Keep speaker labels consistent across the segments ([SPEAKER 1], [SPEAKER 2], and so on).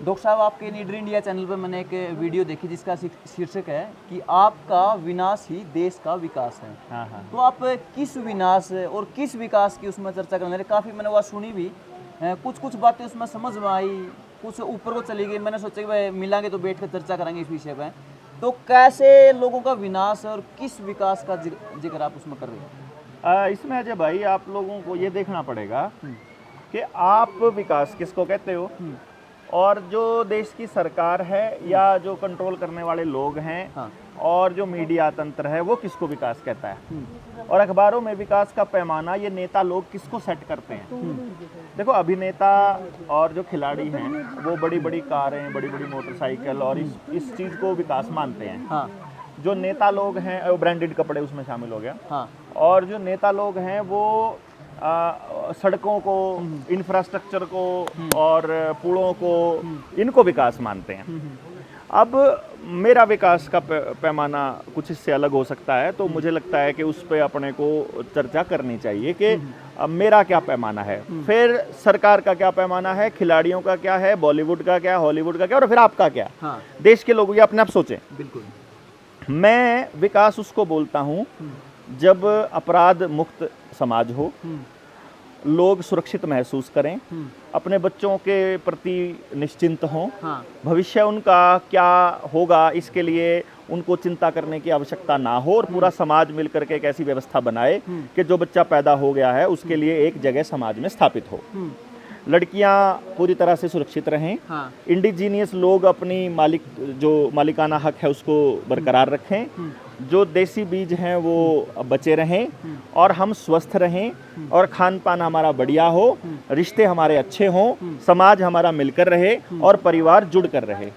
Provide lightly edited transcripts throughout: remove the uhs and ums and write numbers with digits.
[SPEAKER 1] Doctor साहब, आपके नीडर India channel पर मैंने एक वीडियो देखी जिसका शीर्षक है कि आपका विनाश ही देश का विकास है।
[SPEAKER 2] हाँ हाँ।
[SPEAKER 1] तो आप किस विनाश और किस विकास की उसमें चर्चा करने लगे? काफ़ी मैंने वह सुनी भी, कुछ बातें उसमें समझ में आई, कुछ ऊपर को चली गई। मैंने सोचा कि भाई मिलांगे तो बैठ कर चर्चा करेंगे इस विषय पर। तो कैसे लोगों का विनाश और किस विकास का जिक्र आप उसमें कर रहे हैं?
[SPEAKER 2] इसमें अजय भाई आप लोगों को ये देखना पड़ेगा कि आप विकास किसको कहते हो और जो देश की सरकार है या जो कंट्रोल करने वाले लोग हैं,
[SPEAKER 1] हाँ।
[SPEAKER 2] और जो मीडिया तंत्र है वो किसको विकास कहता है, और अखबारों में विकास का पैमाना ये नेता लोग किसको सेट करते हैं। देखो, अभिनेता और जो खिलाड़ी हैं वो बड़ी बड़ी कारें, बड़ी बड़ी मोटरसाइकिल और इस चीज़ को विकास मानते हैं।
[SPEAKER 1] हाँ।
[SPEAKER 2] जो नेता लोग हैं, ब्रांडेड कपड़े उसमें शामिल हो गया।
[SPEAKER 1] हाँ।
[SPEAKER 2] और जो नेता लोग हैं वो सड़कों को, इंफ्रास्ट्रक्चर को और पुलों को, इनको विकास मानते हैं। अब मेरा विकास का पैमाना कुछ इससे अलग हो सकता है, तो मुझे लगता है कि उस पर अपने को चर्चा करनी चाहिए कि मेरा क्या पैमाना है, फिर सरकार का क्या पैमाना है, खिलाड़ियों का क्या है, बॉलीवुड का क्या, हॉलीवुड का क्या, और फिर आपका क्या।
[SPEAKER 1] हाँ।
[SPEAKER 2] देश के लोग ये अपने आप सोचें।
[SPEAKER 1] बिल्कुल।
[SPEAKER 2] मैं विकास उसको बोलता हूँ जब अपराध मुक्त समाज हो, लोग सुरक्षित महसूस करें, अपने बच्चों के प्रति निश्चिंत हों,
[SPEAKER 1] हाँ।
[SPEAKER 2] भविष्य उनका क्या होगा इसके लिए उनको चिंता करने की आवश्यकता ना हो, और पूरा समाज मिलकर के एक ऐसी व्यवस्था बनाए कि जो बच्चा पैदा हो गया है उसके लिए एक जगह समाज में स्थापित हो। लड़कियां पूरी तरह से सुरक्षित रहें।
[SPEAKER 1] हाँ।
[SPEAKER 2] इंडिजीनियस लोग अपनी मालिकाना हक है उसको बरकरार रखें, जो देसी बीज हैं वो बचे रहें, और हम स्वस्थ रहें, और खान पान हमारा बढ़िया हो, रिश्ते हमारे अच्छे हों, समाज हमारा मिलकर रहे और परिवार जुड़ कर रहे,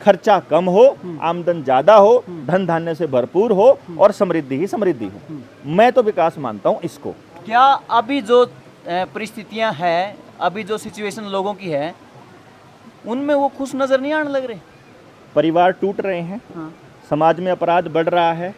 [SPEAKER 2] खर्चा कम हो, आमदन ज़्यादा हो, धन धान्य से भरपूर हो, और समृद्धि ही समृद्धि हो। मैं तो विकास मानता हूँ इसको।
[SPEAKER 1] क्या अभी जो परिस्थितियां हैं, अभी जो सिचुएशन लोगों की है, उनमें वो खुश नजर नहीं आने लग रहे?
[SPEAKER 2] परिवार टूट रहे हैं।
[SPEAKER 1] हाँ।
[SPEAKER 2] समाज में अपराध बढ़ रहा है,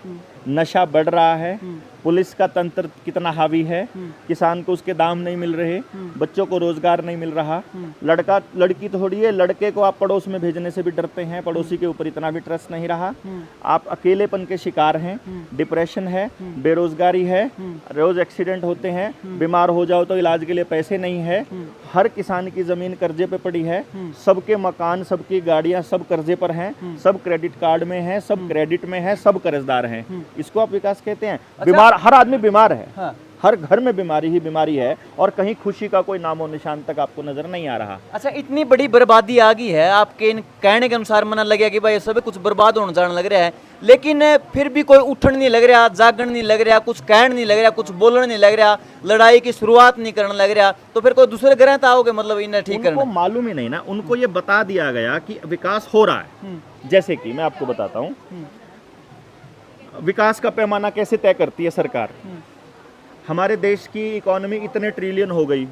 [SPEAKER 2] नशा बढ़ रहा है, पुलिस का तंत्र कितना हावी है, किसान को उसके दाम नहीं मिल रहे, बच्चों को रोजगार नहीं मिल रहा, लड़का लड़की थोड़ी है, लड़के को आप पड़ोस में भेजने से भी डरते हैं, पड़ोसी के ऊपर इतना भी ट्रस्ट नहीं रहा, आप अकेलेपन के शिकार हैं, डिप्रेशन है, बेरोजगारी है, रोज एक्सीडेंट होते हैं, बीमार हो जाओ तो इलाज के लिए पैसे नहीं है, हर किसान की जमीन कर्जे पे पड़ी है, सबके मकान, सबकी गाड़ियां सब कर्जे पर हैं, सब क्रेडिट कार्ड में हैं, सब क्रेडिट में हैं, सब कर्जदार हैं। इसको आप विकास कहते हैं? बीमार, हर आदमी बीमार है। हाँ। हर घर में बीमारी ही बीमारी है, और कहीं खुशी का कोई नामो निशान तक आपको नजर नहीं आ रहा।
[SPEAKER 1] अच्छा, इतनी बड़ी बर्बादी आ गई है, आपके कहने के अनुसार मन लग गया कि भाई सब कुछ बर्बाद होने जाने लग रहा है, लेकिन फिर भी कोई उठन नहीं लग रहा, जागरण नहीं लग रहा, कुछ कहण नहीं लग रहा, कुछ बोलने नहीं लग रहा, लड़ाई की शुरुआत नहीं करने लग रहा, तो फिर कोई दूसरे ग्रह तो आओगे? मतलब इन्हें ठीक करना
[SPEAKER 2] उनको मालूम ही नहीं ना, उनको ये बता दिया गया कि विकास हो रहा है। जैसे कि मैं आपको बताता हूँ, विकास का पैमाना कैसे तय करती है सरकार। हमारे देश की इकोनॉमी इतने ट्रिलियन हो गई,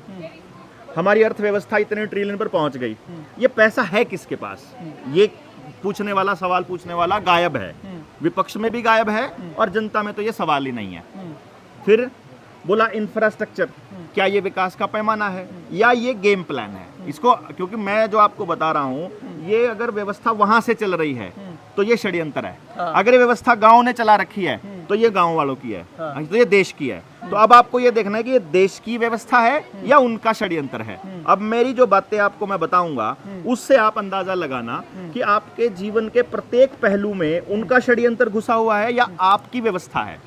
[SPEAKER 2] हमारी अर्थव्यवस्था इतने ट्रिलियन पर पहुंच गई, ये पैसा है किसके पास? ये पूछने वाला, सवाल पूछने वाला गायब है, विपक्ष में भी गायब है, और जनता में तो ये सवाल ही नहीं है। फिर बोला इंफ्रास्ट्रक्चर, क्या ये विकास का पैमाना है या ये गेम प्लान है? इसको, क्योंकि मैं जो आपको बता रहा हूँ, ये अगर व्यवस्था वहां से चल रही है तो ये षड्यंत्र है। हाँ। अगर ये व्यवस्था गांव ने चला रखी है तो ये गांव वालों की है। हाँ। तो ये देश की है। तो अब आपको ये देखना है कि ये देश की व्यवस्था है या उनका षड्यंत्र है। अब मेरी जो बातें आपको मैं बताऊंगा उससे आप अंदाजा लगाना कि आपके जीवन के प्रत्येक पहलू में उनका षड्यंत्र घुसा हुआ है या आपकी व्यवस्था है।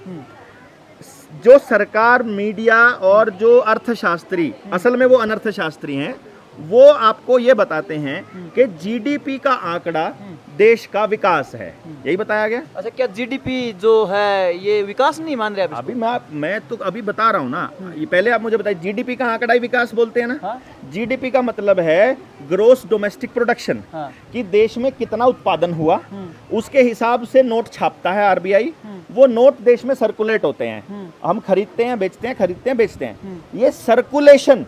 [SPEAKER 2] जो सरकार, मीडिया और जो अर्थशास्त्री, असल में वो अनर्थशास्त्री हैं, वो आपको ये बताते हैं कि जीडीपी का आंकड़ा देश का विकास है, यही बताया गया।
[SPEAKER 1] अच्छा, क्या जीडीपी जो है ये विकास नहीं मान रहे?
[SPEAKER 2] अभी मैं तो अभी बता रहा हूँ ना, ये पहले आप मुझे बताइए, जीडीपी का आंकड़ा ही विकास बोलते हैं ना। हाँ? जीडीपी का मतलब है ग्रोस डोमेस्टिक प्रोडक्शन। हाँ? कि देश में कितना उत्पादन हुआ, उसके हिसाब से नोट छापता है आरबीआई, वो नोट देश में सर्कुलेट होते हैं, हम खरीदते हैं, बेचते हैं, खरीदते हैं, बेचते हैं, ये सर्कुलेशन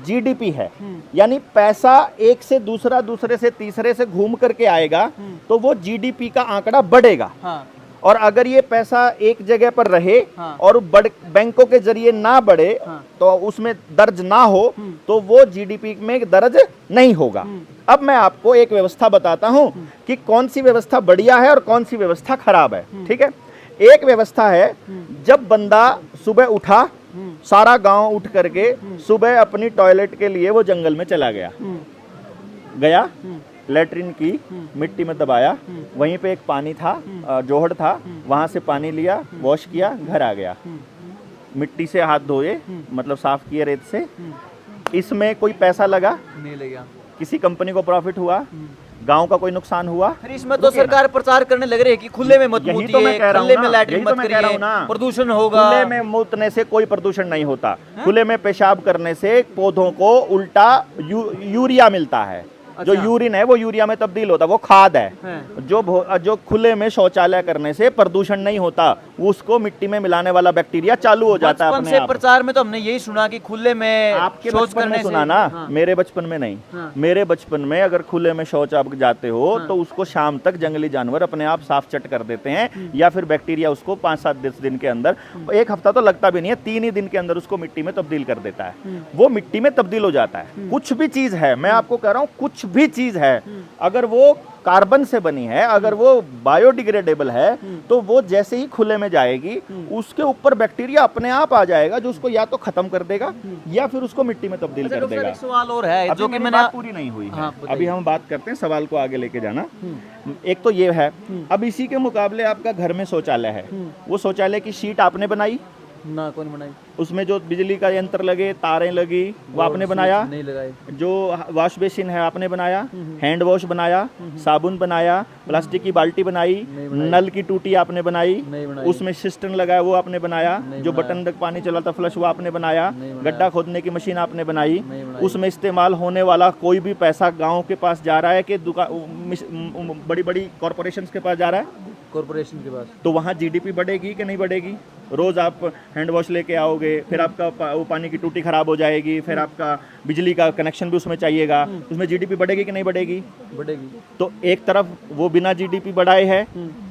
[SPEAKER 2] जीडीपी है। यानी पैसा एक से दूसरा, दूसरे से तीसरे से घूम करके आएगा तो वो जीडीपी का आंकड़ा बढ़ेगा। हाँ। और अगर ये पैसा एक जगह पर रहे, हाँ, और बैंकों के जरिए ना बढ़े, हाँ, तो उसमें दर्ज ना हो, तो वो जीडीपी में दर्ज नहीं होगा। अब मैं आपको एक व्यवस्था बताता हूं कि कौन सी व्यवस्था बढ़िया है और कौन सी व्यवस्था खराब है। ठीक है, एक व्यवस्था है, जब बंदा सुबह उठा, सारा गांव उठ करके सुबह अपनी टॉयलेट के लिए वो जंगल में चला गया, लेटरिन की, मिट्टी में दबाया, वहीं पे एक पानी था, जोहड़ था, वहां से पानी लिया, वॉश किया, घर आ गया, मिट्टी से हाथ धोए, मतलब साफ किए रेत से। इसमें कोई पैसा लगा
[SPEAKER 1] नहीं लगा,
[SPEAKER 2] किसी कंपनी को प्रॉफिट हुआ, गांव का कोई नुकसान हुआ?
[SPEAKER 1] फिर इसमें तो सरकार प्रचार करने लग रही है कि खुले में मत
[SPEAKER 2] यही तो मैं
[SPEAKER 1] मूतिए,
[SPEAKER 2] कह रहा हूं
[SPEAKER 1] खुले में
[SPEAKER 2] ना,
[SPEAKER 1] लैट्रिन
[SPEAKER 2] यही तो
[SPEAKER 1] मत
[SPEAKER 2] मैं कह रहा हूं
[SPEAKER 1] करिए,
[SPEAKER 2] ना।
[SPEAKER 1] प्रदूषण होगा।
[SPEAKER 2] खुले में मूतने से कोई प्रदूषण नहीं होता, खुले में पेशाब करने से पौधों को उल्टा यूरिया मिलता है। जो यूरिन है वो यूरिया में तब्दील होता है, वो खाद है। जो खुले में शौचालय करने से प्रदूषण नहीं होता, उसको मिट्टी में मिलाने वाला बैक्टीरिया चालू हो जाता है
[SPEAKER 1] बचपन
[SPEAKER 2] अपने
[SPEAKER 1] से
[SPEAKER 2] आप।
[SPEAKER 1] प्रचार में तो हमने यही सुना कि खुले में
[SPEAKER 2] आपके
[SPEAKER 1] शौच
[SPEAKER 2] बचपन में
[SPEAKER 1] करने
[SPEAKER 2] सुना
[SPEAKER 1] से,
[SPEAKER 2] ना,
[SPEAKER 1] हाँ।
[SPEAKER 2] मेरे बचपन में नहीं।
[SPEAKER 1] हाँ।
[SPEAKER 2] मेरे बचपन में अगर खुले में शौच आप जाते हो तो उसको शाम तक जंगली जानवर अपने आप साफ चट कर देते हैं, या फिर बैक्टीरिया उसको 5-7 दिन के अंदर, एक हफ्ता तो लगता भी नहीं है, 3 ही दिन के अंदर उसको मिट्टी में तब्दील कर देता है। वो मिट्टी में तब्दील हो जाता है। कुछ भी चीज है, मैं आपको कह रहा हूं, कुछ भी चीज है, अगर वो कार्बन से बनी है, अगर वो बायोडिग्रेडेबल है, तो वो जैसे ही खुले में जाएगी, उसके ऊपर बैक्टीरिया अपने आप आ जाएगा, जो उसको या तो खत्म कर देगा या फिर उसको मिट्टी में तब्दील कर देगा।
[SPEAKER 1] एक सवाल और है जो कि मैंने
[SPEAKER 2] बात पूरी नहीं हुई है।
[SPEAKER 1] हाँ,
[SPEAKER 2] अभी हम बात करते हैं, सवाल को आगे लेके जाना। एक तो ये है, अब इसी के मुकाबले आपका घर में शौचालय है, वो शौचालय की शीट आपने बनाई
[SPEAKER 1] ना, कौन बनाई?
[SPEAKER 2] उसमें जो बिजली का यंत्र लगे, तारें लगी, वो आपने बनाया?
[SPEAKER 1] नहीं लगाई।
[SPEAKER 2] जो वॉश बेसिन है आपने बनाया? हैंड वॉश बनाया? साबुन बनाया? प्लास्टिक की बाल्टी बनाई? नल की टूटी आपने बनाई? उसमें सिस्टम लगाया, वो आपने बनाया? जो बटन तक पानी चला था फ्लश, वो आपने बनाया? गड्ढा खोदने की मशीन आपने बनाई? उसमें इस्तेमाल होने वाला कोई भी पैसा गाँव के पास जा रहा है कि बड़ी बड़ी कॉरपोरेशन के पास जा रहा है?
[SPEAKER 1] कॉर्पोरेशन के पास।
[SPEAKER 2] तो वहाँ जीडीपी बढ़ेगी कि नहीं बढ़ेगी? रोज आप हैंड वॉश लेके आओगे, फिर आपका वो पानी की टूटी खराब हो जाएगी, फिर आपका बिजली का कनेक्शन भी उसमें चाहिएगा, उसमें जीडीपी बढ़ेगी कि नहीं बढ़ेगी?
[SPEAKER 1] बढ़ेगी।
[SPEAKER 2] तो एक तरफ वो बिना जीडीपी बढ़ाए है,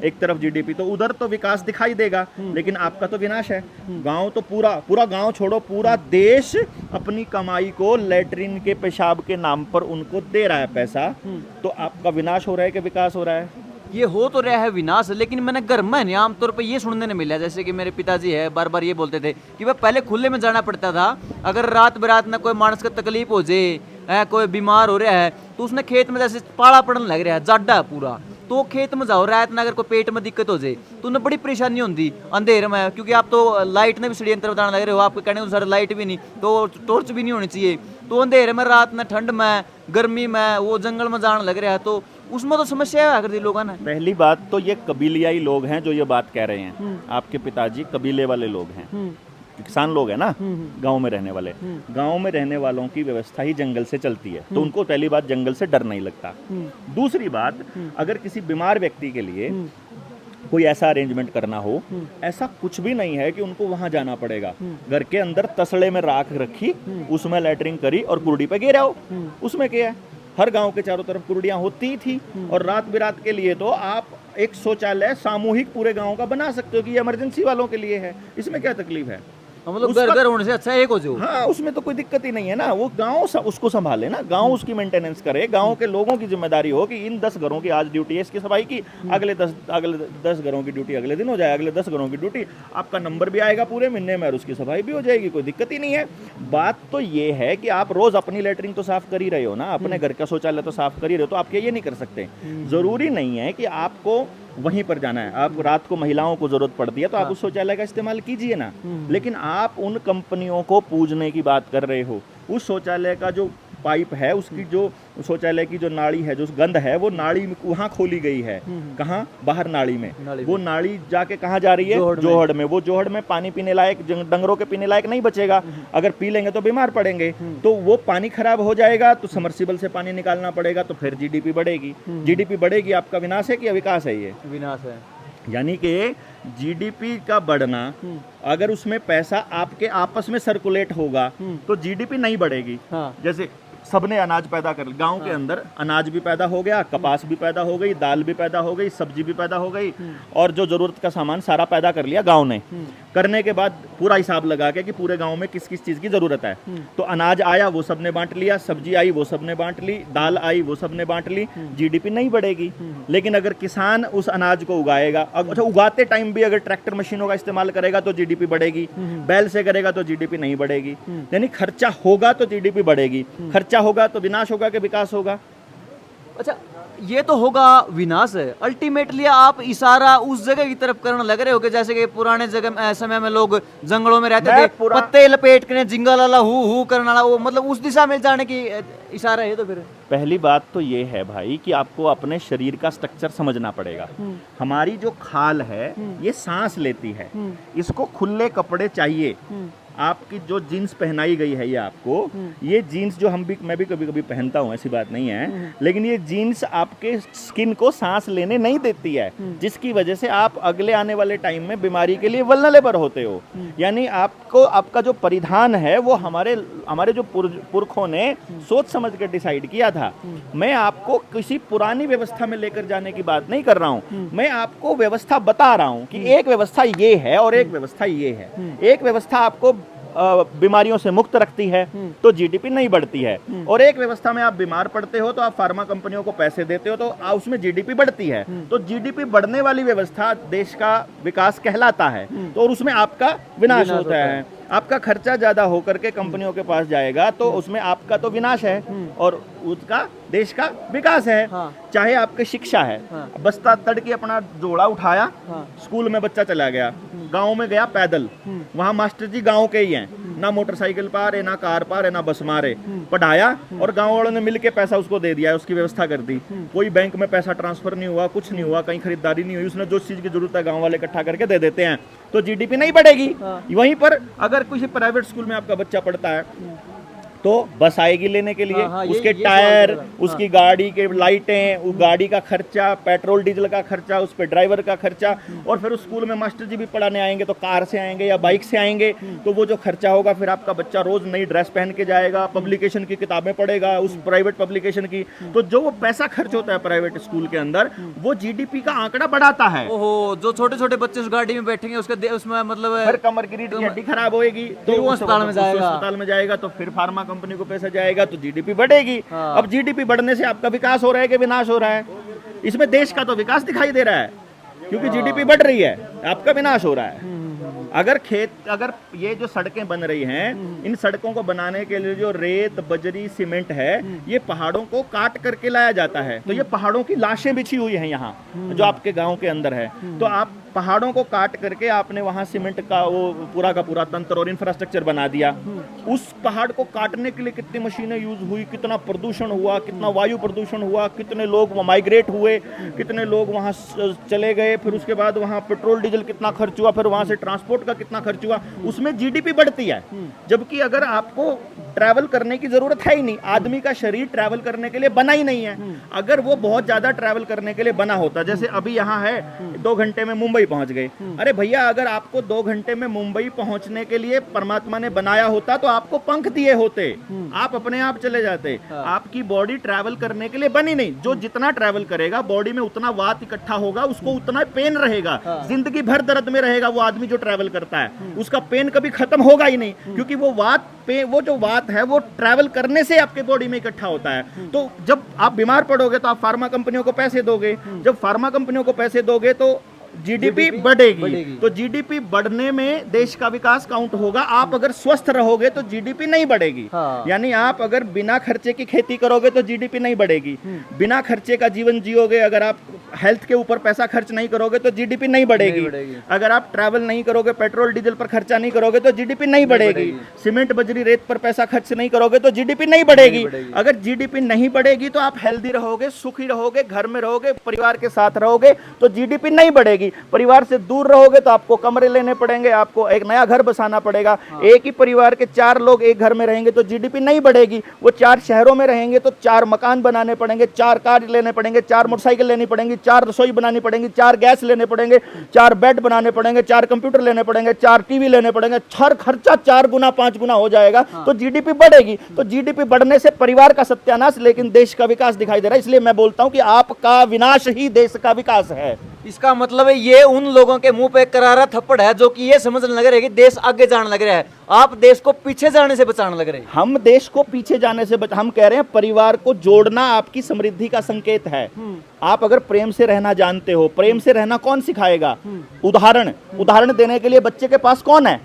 [SPEAKER 2] एक तरफ जीडीपी, तो उधर तो विकास दिखाई देगा, लेकिन आपका तो विनाश है। गांव तो पूरा गांव छोड़ो, पूरा देश अपनी कमाई को लैट्रिन के पेशाब के नाम पर उनको दे रहा है पैसा, तो आपका विनाश हो रहा है कि विकास हो रहा है?
[SPEAKER 1] ये हो तो रहा है विनाश, लेकिन मैंने घर में आमतौर पे ये सुनने ने मिला, जैसे कि मेरे पिताजी है, बार बार ये बोलते थे कि वह पहले खुले में जाना पड़ता था, अगर रात बरात में कोई मानस को तकलीफ हो जाए, कोई बीमार हो रहा है, तो उसने खेत में जैसे पाला पड़ने लग रहा है, जाडा पूरा, तो खेत में जाओ, रात में अगर कोई पेट में दिक्कत हो जाए तो उन्हें बड़ी परेशानी होती अंधेरे में, क्योंकि आप तो लाइट ने भी षड्यंत्र बताने लग रहे हो, आपके कहने अनुसार लाइट भी नहीं, तो टॉर्च भी नहीं होनी चाहिए, तो अंधेरे में, रात में, ठंड में, गर्मी में वो जंगल में जाने लग रहा है, तो उसमें तो समस्या है अगर लोगों ने।
[SPEAKER 2] पहली बात तो ये कबीलियाई लोग हैं जो ये बात कह रहे हैं, आपके पिताजी कबीले वाले लोग हैं, किसान लोग हैं ना, गांव में रहने वाले। गांव में रहने वालों की व्यवस्था ही जंगल से चलती है, तो उनको पहली बात जंगल से डर नहीं लगता। दूसरी बात, अगर किसी बीमार व्यक्ति के लिए कोई ऐसा अरेंजमेंट करना हो, ऐसा कुछ भी नहीं है कि उनको वहां जाना पड़ेगा। घर के अंदर तसड़े में राख रखी, उसमें लैटरिंग करी और कुर्डी पे गिरा हो, उसमें क्या है? हर गांव के चारों तरफ कुर्डियां होती थी, और रात बिरात के लिए तो आप एक शौचालय सामूहिक पूरे गांव का बना सकते हो कि इमरजेंसी वालों के लिए है, इसमें क्या तकलीफ है?
[SPEAKER 1] मतलब घर घर होने से अच्छा एक हो जाओ।
[SPEAKER 2] हाँ, उसमें तो कोई दिक्कत ही नहीं है ना, वो गांव उसको संभाले ना, गांव उसकी मेंटेनेंस करे, गांव के लोगों की जिम्मेदारी हो कि इन 10 घरों की आज ड्यूटी है इसकी सफाई की, अगले 10 घरों की ड्यूटी अगले दिन हो जाए, अगले 10 घरों की ड्यूटी, आपका नंबर भी आएगा पूरे महीने में और उसकी सफाई भी हो जाएगी, कोई दिक्कत ही नहीं है। बात तो ये है कि आप रोज अपनी लेटरिन तो साफ कर ही रहे हो ना, अपने घर का शौचालय तो साफ कर ही रहे हो, तो आप ये नहीं कर सकते। जरूरी नहीं है कि आपको वहीं पर जाना है, आप रात को महिलाओं को जरूरत पड़ती है तो आप उस शौचालय का इस्तेमाल कीजिए ना, लेकिन आप उन कंपनियों को पूजने की बात कर रहे हो। उस शौचालय का जो पाइप है, उसकी जो शौचालय की जो नाली है, जो गंद है, वो नाली वहाँ खोली गई है, कहाँ? बाहर नाली में। वो नाली जाके कहाँ जा रही है? जोहड़ में। वो जोहड़ में पानी पीने लायक, डंगरों के पीने लायक नहीं बचेगा, अगर पी लेंगे तो बीमार पड़ेंगे, तो वो पानी खराब हो जाएगा, तो समर्सिबल से पानी निकालना पड़ेगा, तो फिर जीडीपी बढ़ेगी। जीडीपी बढ़ेगी, आपका विनाश है कि विकास है? ये विनाश है। यानी कि जीडीपी का बढ़ना, अगर उसमें पैसा आपके आपस में सर्कुलेट होगा तो जीडीपी नहीं बढ़ेगी। हाँ। जैसे सबने अनाज पैदा कर, गांव के अंदर अनाज भी पैदा हो गया, कपास भी पैदा हो गई, दाल भी पैदा हो गई, सब्जी भी पैदा हो गई, और जो जरूरत का सामान सारा पैदा कर लिया गांव ने, करने के बाद पूरा हिसाब लगा के कि पूरे गांव में किस किस चीज़ की ज़रूरत है, तो अनाज आया वो सबने बांट लिया, सब्जी आई वो सबने बांट ली, दाल आई वो सबने बांट ली, जीडीपी नहीं बढ़ेगी। लेकिन अगर किसान उस अनाज को उगाएगा, अच्छा उगाते टाइम भी अगर ट्रैक्टर मशीनों का इस्तेमाल करेगा तो जीडीपी बढ़ेगी, बैल से करेगा तो जीडीपी नहीं बढ़ेगी। यानी खर्चा होगा तो जीडीपी बढ़ेगी, खर्चा होगा तो विनाश होगा कि विकास होगा?
[SPEAKER 1] अच्छा, ये तो होगा विनाश है। अल्टीमेटली आप इशारा उस जगह की तरफ करने लग रहे हो कि जैसे कि पुराने जगह समय में लोग जंगलों में रहते थे, पत्ते लपेट के जिंगल वाला हु करने वाला, वो मतलब उस दिशा में जाने की इशारा है। तो फिर
[SPEAKER 2] पहली बात तो ये है भाई कि आपको अपने शरीर का स्ट्रक्चर समझना पड़ेगा। हमारी जो खाल है ये सांस लेती है, इसको खुले कपड़े चाहिए। आपकी जो जीन्स पहनाई गई है ये आपको, ये जीन्स जो मैं भी कभी कभी पहनता हूँ, ऐसी बात नहीं है, लेकिन ये जीन्स आपके स्किन को सांस लेने नहीं देती है, जिसकी वजह से आप अगले आने वाले टाइम में बीमारी के लिए वल्नरेबल होते हो। यानी आपको आपका जो परिधान है वो हमारे जो पुरखों ने सोच समझ कर डिसाइड किया था। मैं आपको किसी पुरानी व्यवस्था में लेकर जाने की बात नहीं कर रहा हूँ, मैं आपको व्यवस्था बता रहा हूँ कि एक व्यवस्था ये है और एक व्यवस्था ये है। एक व्यवस्था आपको बीमारियों से मुक्त रखती है तो जीडीपी नहीं बढ़ती है, और एक व्यवस्था में आप बीमार पड़ते हो तो आप फार्मा कंपनियों को पैसे देते हो तो उसमें जीडीपी बढ़ती है। तो जीडीपी बढ़ने वाली व्यवस्था देश का विकास कहलाता है, तो और उसमें आपका विनाश होता है। आपका खर्चा ज्यादा होकर के कंपनियों के पास जाएगा तो उसमें आपका तो विनाश है और उसका देश का विकास है। चाहे आपकी शिक्षा है, बस्ता तड़के अपना जोड़ा उठाया, स्कूल में बच्चा चला गया, गांव में गया पैदल, वहां मास्टर जी गांव के ही हैं, ना मोटरसाइकिल पार है, ना कार पार है, ना बस मारे, पढ़ाया और गांव वालों ने मिलके पैसा उसको दे दिया, उसकी व्यवस्था कर दी। कोई बैंक में पैसा ट्रांसफर नहीं हुआ, कुछ नहीं हुआ, कहीं खरीदारी नहीं हुई, उसने जो चीज की जरूरत है गांव वाले इकट्ठा करके दे देते हैं, तो जीडीपी नहीं बढ़ेगी। वहीं पर अगर किसी प्राइवेट स्कूल में आपका बच्चा पढ़ता है तो बस आएगी लेने के लिए, उसके टायर, उसकी गाड़ी के लाइटें, उस गाड़ी का खर्चा, पेट्रोल डीजल का खर्चा, उस पे ड्राइवर का खर्चा, और फिर उस स्कूल में मास्टर जी भी पढ़ाने आएंगे तो कार से आएंगे या बाइक से आएंगे, तो वो जो खर्चा होगा, फिर आपका बच्चा रोज नई ड्रेस पहन के जाएगा, पब्लिकेशन की किताबें पढ़ेगा, उस प्राइवेट पब्लिकेशन की, तो जो वो पैसा खर्च होता है प्राइवेट स्कूल के अंदर, वो जीडीपी का आंकड़ा बढ़ाता है।
[SPEAKER 1] ओहो, जो छोटे छोटे बच्चे उस गाड़ी में बैठेंगे उसमें मतलब
[SPEAKER 2] फिर कमर की रीढ़ की हड्डी खराब होएगी तो अस्पताल में जाएगा, तो फिर फार्मा कंपनी को पैसा जाएगा तो जीडीपी बढ़ेगी। अब जीडीपी बढ़ने से आपका विकास हो रहा है कि विनाश हो रहा है? इसमें देश का तो विकास दिखाई दे रहा है क्योंकि जीडीपी बढ़ रही है, आपका विनाश हो रहा है। अगर ये जो सड़कें बन रही हैं, इन सड़कों को बनाने के लिए जो रेत, बजरी, सीमेंट है, ये पहाड़ों को काट करके लाया जाता है, तो ये पहाड़ों की लाशें बिछी हुई हैं यहाँ जो आपके गांव के अंदर है, तो आप पहाड़ों को काट करके आपने वहां सीमेंट का वो पूरा का पूरा तंत्र और इंफ्रास्ट्रक्चर बना दिया। उस पहाड़ को काटने के लिए कितनी मशीनें यूज हुई, कितना प्रदूषण हुआ, कितना वायु प्रदूषण हुआ, कितने लोग माइग्रेट हुए, कितने लोग वहां चले गए, फिर उसके बाद वहां पेट्रोल डीजल कितना खर्च हुआ, फिर वहां से ट्रांसपोर्ट का कितना खर्च हुआ, उसमें जीडीपी बढ़ती है। जबकि अगर आपको ट्रैवल करने की जरूरत है ही नहीं, आदमी का शरीर ट्रैवल करने के लिए बना ही नहीं है। अगर वो बहुत ज्यादा ट्रैवल करने के लिए बना होता, जैसे अभी यहाँ है 2 घंटे में मुंबई पहुंच गए, अरे भैया अगर आपको 2 घंटे में मुंबई पहुंचने के लिए परमात्मा ने बनाया होता तो आपको पंख दिए होते, आप अपने आप चले जाते। आपकी बॉडी ट्रैवल करने के लिए बनी नहीं। जो जितना ट्रैवल करेगा बॉडी में उतना वात इकट्ठा होगा, उसको उतना पेन रहेगा, जिंदगी भर दर्द में रहेगा। वो आदमी जो ट्रैवल करता है उसका पेन कभी खत्म होगा ही नहीं, क्योंकि वो जो वात है वो ट्रैवल करने से आपके बॉडी में इकट्ठा होता है। तो जब आप बीमार पड़ोगे तो आप फार्मा कंपनियों को पैसे दोगे, जब फार्मा कंपनियों को पैसे दोगे तो जीडीपी बढ़ेगी। तो जीडीपी बढ़ने में देश का विकास काउंट होगा। आप अगर स्वस्थ रहोगे तो जीडीपी नहीं बढ़ेगी। यानी आप अगर बिना खर्चे की खेती करोगे तो जीडीपी नहीं बढ़ेगी। बिना खर्चे का जीवन जियोगे, अगर आप हेल्थ के ऊपर पैसा खर्च नहीं करोगे तो जीडीपी नहीं बढ़ेगी। अगर आप ट्रैवल नहीं करोगे, पेट्रोल डीजल पर खर्चा नहीं करोगे तो जीडीपी नहीं बढ़ेगी। सीमेंट बजरी रेत पर पैसा खर्च नहीं करोगे तो जीडीपी नहीं बढ़ेगी। अगर जीडीपी नहीं बढ़ेगी तो आप हेल्दी रहोगे, सुखी रहोगे, घर में रहोगे, परिवार के साथ रहोगे तो जीडीपी नहीं बढ़ेगी। परिवार से दूर रहोगे तो आपको कमरे लेने पड़ेंगे, आपको एक नया घर बसाना पड़ेगा। एक ही परिवार के 4 लोग एक घर में रहेंगे तो जीडीपी नहीं बढ़ेगी। वो 4 शहरों में रहेंगे तो 4 मकान बनाने पड़ेंगे, 4 कार लेने पड़ेंगे, 4 मोटरसाइकिल लेनी पड़ेंगी, 4 रसोई बनानी पड़ेंगी, 4 गैस लेने पड़ेंगे, 4 बेड बनाने पड़ेंगे, 4 कंप्यूटर लेने पड़ेंगे, 4 टीवी लेने पड़ेंगे। हर खर्चा 4 गुना 5 गुना हो जाएगा तो जीडीपी बढ़ेगी। तो जीडीपी बढ़ने से परिवार का सत्यानाश, लेकिन देश का विकास दिखाई दे रहा है। इसलिए मैं बोलता हूं कि आपका विनाश ही देश का विकास है।
[SPEAKER 1] इसका मतलब है ये उन लोगों के मुंह पे एक करारा थप्पड़ है जो कि ये समझने लग रहे हैं कि देश आगे जाने लग रहा है, आप देश को पीछे जाने से बचाने लग रहे हैं।
[SPEAKER 2] हम देश को पीछे जाने से हम कह रहे हैं परिवार को जोड़ना आपकी समृद्धि का संकेत है। आप अगर प्रेम से रहना जानते हो, प्रेम से रहना कौन सिखाएगा? उदाहरण देने के लिए बच्चे के पास कौन है?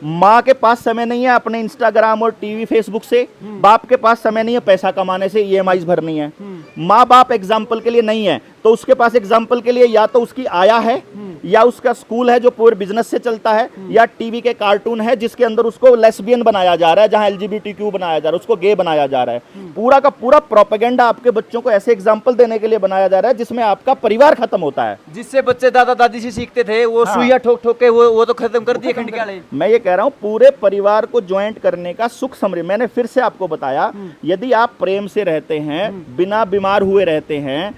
[SPEAKER 2] माँ के पास समय नहीं है अपने इंस्टाग्राम और टीवी फेसबुक से, बाप के पास समय नहीं है पैसा कमाने से, ईएमआईज भरनी है। माँ बाप एग्जाम्पल के लिए नहीं है तो उसके पास एग्जाम्पल के लिए या तो उसकी आया है, या उसका स्कूल है जो पूरे बिजनेस से चलता है, या टीवी के कार्टून है जिसके अंदर उसको लेस्बियन बनाया जा रहा है, जहां एलजीबीटीक्यू बनाया जा रहा है, उसको गे बनाया जा रहा है। पूरा का पूरा प्रोपेगेंडा आपके बच्चों को ऐसे एग्जाम्पल देने के लिए बनाया जा रहा है जिसमें आपका परिवार खत्म होता है।
[SPEAKER 1] जिससे बच्चे दादा दादी से सीखते थे वो सुइया ठोक ठोक के वो तो खत्म कर दिए खंड के।
[SPEAKER 2] मैं ये कह रहा हूँ पूरे परिवार को ज्वाइंट करने का सुख समृद्धि, मैंने फिर से आपको बताया, यदि आप प्रेम से रहते हैं, बिना बीमार हुए रहते हैं,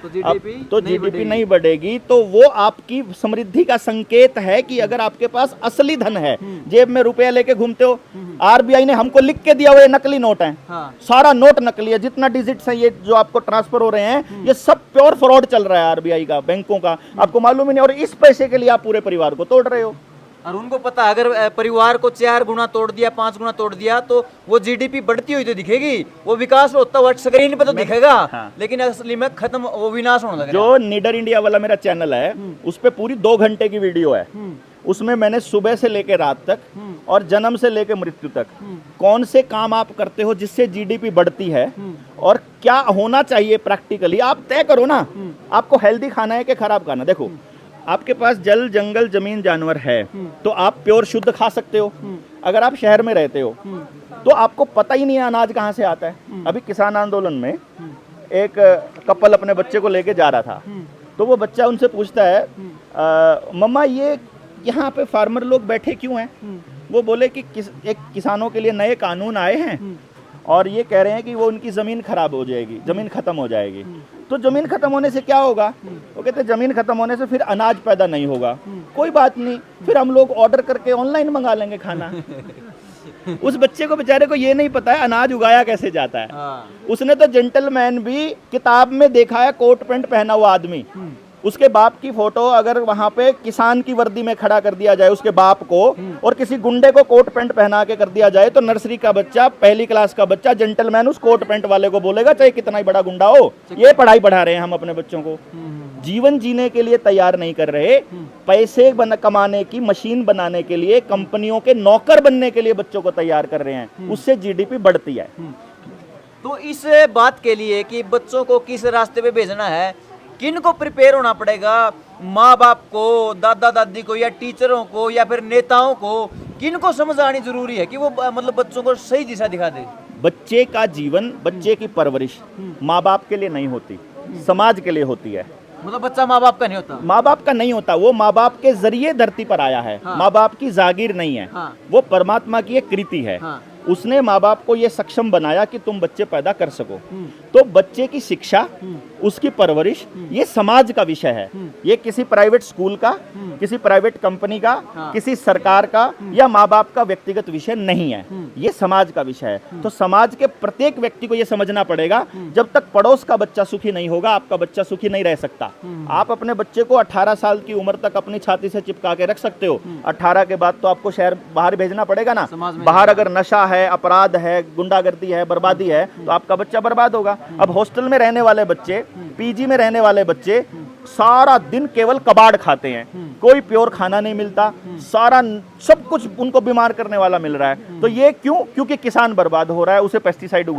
[SPEAKER 2] तो जीडीपी नहीं बढ़ेगी। तो वो आपकी समृद्धि का संकेत है कि अगर आपके पास असली धन है, जेब में रुपया लेके घूमते हो, आरबीआई ने हमको लिख के दिया हुआ ये नकली नोट है, सारा नोट नकली है, जितना डिजिट्स है ये जो आपको ट्रांसफर हो रहे हैं ये सब प्योर फ्रॉड चल रहा है आरबीआई का, बैंकों का, आपको मालूम ही नहीं। और इस पैसे के लिए आप पूरे परिवार को तोड़ रहे हो।
[SPEAKER 1] और उनको पता अगर परिवार को 4 गुना तोड़ दिया, 5 गुना तोड़ दिया तो वो जीडीपी बढ़ती हुई तो दिखेगी, वो विकास होता हुआ स्क्रीन पे तो दिखेगा, लेकिन असली में खत्म, वो विनाश होने लगेगा।
[SPEAKER 2] जो निडर इंडिया वाला मेरा चैनल है उस पे पूरी 2 घंटे की वीडियो है, उसमें मैंने सुबह से लेकर रात तक और जन्म से लेकर मृत्यु तक कौन से काम आप करते हो जिससे जीडीपी बढ़ती है और क्या होना चाहिए प्रैक्टिकली, आप तय करो ना। आपको हेल्दी खाना है कि खराब खाना? देखो आपके पास जल जंगल जमीन जानवर है तो आप प्योर शुद्ध खा सकते हो। अगर आप शहर में रहते हो तो आपको पता ही नहीं है अनाज कहाँ से आता है। अभी किसान आंदोलन में एक कपल अपने बच्चे को लेके जा रहा था, तो वो बच्चा उनसे पूछता है मम्मा ये यहाँ पे फार्मर लोग बैठे क्यों हैं? वो बोले कि एक किसानों के लिए नए कानून आए हैं और ये कह रहे हैं कि वो उनकी ज़मीन खराब हो जाएगी, ज़मीन ख़त्म हो जाएगी। तो ज़मीन ख़त्म होने से क्या होगा? वो कहते हैं ज़मीन ख़त्म होने से फिर अनाज पैदा नहीं होगा। कोई बात नहीं, फिर हम लोग ऑर्डर करके ऑनलाइन मंगा लेंगे खाना। उस बच्चे को बेचारे को ये नहीं पता है अनाज उगाया कैसे जाता है। उसने तो जेंटलमैन भी किताब में देखा है, कोट पैंट पहना हुआ आदमी, उसके बाप की फोटो अगर वहां पे किसान की वर्दी में खड़ा कर दिया जाए उसके बाप को, और किसी गुंडे को कोट पैंट पहना के कर दिया जाए, तो नर्सरी का बच्चा, पहली क्लास का बच्चा जेंटलमैन उस कोट पैंट वाले को बोलेगा, चाहे कितना ही बड़ा गुंडा हो। ये पढ़ाई बढ़ा रहे हैं हम अपने बच्चों को, जीवन जीने के लिए तैयार नहीं कर रहे, पैसे कमाने की मशीन बनाने के लिए, कंपनियों के नौकर बनने के लिए बच्चों को तैयार कर रहे हैं। उससे जीडीपी बढ़ती है।
[SPEAKER 1] तो इस बात के लिए कि बच्चों को किस रास्ते पे भेजना है, किन को प्रिपेयर होना पड़ेगा? माँ बाप को, दादा दादी को, या टीचरों को, या फिर नेताओं को, किन को समझ आनी जरूरी है कि वो मतलब बच्चों को सही दिशा दिखा दे?
[SPEAKER 2] बच्चे का जीवन, बच्चे की परवरिश माँ बाप के लिए नहीं होती, समाज के लिए होती है।
[SPEAKER 1] मतलब बच्चा माँ बाप का नहीं होता?
[SPEAKER 2] माँ बाप का नहीं होता, वो माँ बाप के जरिए धरती पर आया है। माँ बाप की जागीर नहीं है, वो परमात्मा की एक कृति है। उसने माँ बाप को ये सक्षम बनाया कि तुम बच्चे पैदा कर सको। तो बच्चे की शिक्षा, उसकी परवरिश, ये समाज का विषय है। ये किसी प्राइवेट स्कूल का, किसी प्राइवेट कंपनी का, किसी सरकार का या माँ बाप का व्यक्तिगत विषय नहीं है, ये समाज का विषय है। तो समाज के प्रत्येक व्यक्ति को ये समझना पड़ेगा, जब तक पड़ोस का बच्चा सुखी नहीं होगा आपका बच्चा सुखी नहीं रह सकता। आप अपने बच्चे को 18 साल की उम्र तक अपनी छाती से चिपका के रख सकते हो, 18 के बाद तो आपको शहर बाहर भेजना पड़ेगा ना। बाहर अगर नशा है, अपराध है, गुंडागर्दी है, बर्बादी है, तो आपका बच्चा बर्बाद होगा। अब हॉस्टल में रहने वाले बच्चे, पीजी में रहने वाले बच्चे सारा दिन केवल कबाड़ खाते हैं, कोई प्योर खाना नहीं मिलता, सारा सब कुछ उनको बीमार करने वाला मिल रहा है। तो ये क्यों? क्योंकि किसान बर्बाद हो रहा है, उसे पेस्टिसाइड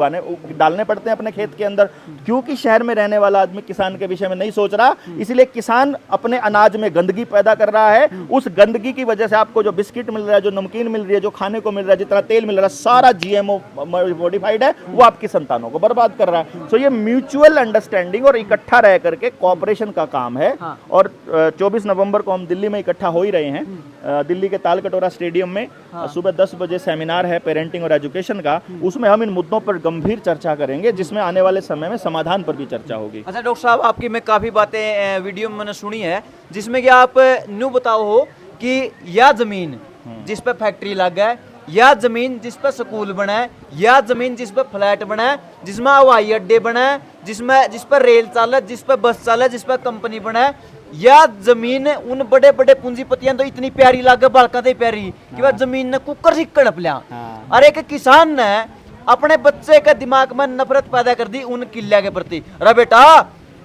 [SPEAKER 2] डालने पड़ते हैं अपने खेत के अंदर। क्योंकि शहर में रहने वाला आदमी किसान के विषय में नहीं सोच रहा, इसलिए किसान अपने अनाज में गंदगी पैदा कर रहा है। उस गंदगी की वजह से आपको जो बिस्किट मिल रहा है, जो नमकीन मिल रही है, जो खाने को मिल रहा है, जितना तेल मिल रहा है, सारा जीएमओ मॉडिफाइड है, वो आपकी संतानों को बर्बाद कर रहा है। तो ये म्यूचुअल अंडरस्टैंडिंग और इकट्ठा रह करके कॉपरेशन का काम है। और 24 नवंबर को हम दिल्ली में इकट्ठा हो ही रहे हैं, दिल्ली के तालकटोरा स्टेडियम में। सुबह 10 बजे सेमिनार है पेरेंटिंग और एजुकेशन का, उसमें हम इन मुद्दों पर गंभीर चर्चा करेंगे, जिसमें आने वाले समय में समाधान पर भी चर्चा होगी।
[SPEAKER 1] अच्छा डॉक्टर साहब, आपकी मैं काफ़ी बातें वीडियो में मैंने सुनी है, जिसमें कि आप न्यू बताओ हो कि या ज़मीन जिस पर फैक्ट्री लग है, या ज़मीन जिस पर स्कूल बना है, या ज़मीन जिस पर फ्लैट बना है, जिसमें हवाई अड्डे बना है, जिस पर रेल चाल है, जिस पर बस चाल है, जिस पर कंपनी बना है, या जमीन उन बड़े बड़े पूंजीपतियां तो इतनी प्यारी लागे बालका ते प्यारी कि वह जमीन ने कुकर सिक्कड़ अपलिया। और एक किसान ने अपने बच्चे के दिमाग में नफरत पैदा कर दी उन किले के प्रति। अरे बेटा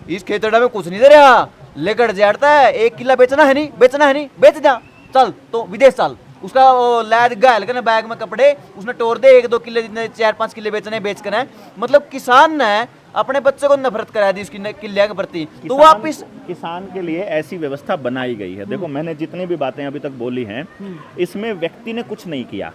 [SPEAKER 1] इस खेतड़ा में कुछ नहीं दे रहा, लेकर जाता है, 1 किला बेचना है नहीं, बेच जा, चल तो विदेश चल। उसका लैद घायल करने बैग में कपड़े उसने टोर दे, 1-2 किले जितने 4-5 किले बेचने बेच कर। मतलब किसान ने अपने बच्चे को नफरत करा दी उसकी किले के प्रति। तो वापिस
[SPEAKER 2] किसान के लिए ऐसी व्यवस्था बनाई गई है। देखो मैंने जितनी भी बातें अभी तक बोली हैं, इसमें व्यक्ति ने कुछ नहीं किया,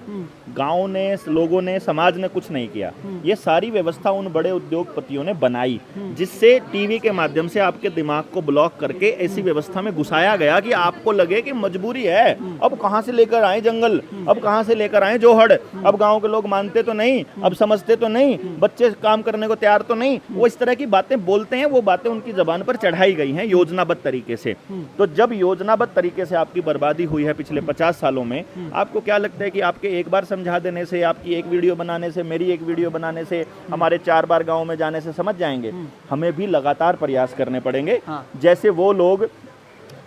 [SPEAKER 2] गांव ने, लोगों ने, समाज ने कुछ नहीं किया। ये सारी व्यवस्था उन बड़े उद्योगपतियों ने बनाई, जिससे टीवी के माध्यम से आपके दिमाग को ब्लॉक करके ऐसी व्यवस्था में घुसाया गया कि आपको लगे कि मजबूरी है, अब कहां से लेकर आए जंगल, अब कहां से लेकर आए जोहड़, अब गांव के लोग मानते तो नहीं, अब समझते तो नहीं, बच्चे काम करने को तैयार तो नहीं। वो इस तरह की बातें बोलते हैं, वो बातें उनकी जबान पर चढ़ाई गई हैं योजनाबद्ध तरीके से। तो जब योजनाबद्ध तरीके से आपकी बर्बादी हुई है पिछले 50 सालों में, आपको क्या लगता है कि आपके एक बार समझा देने से, आपकी एक वीडियो बनाने से, मेरी एक वीडियो बनाने से, हमारे 4 बार गांव में जाने से समझ जाएंगे? हमें भी लगातार प्रयास करने पड़ेंगे। जैसे वो लोग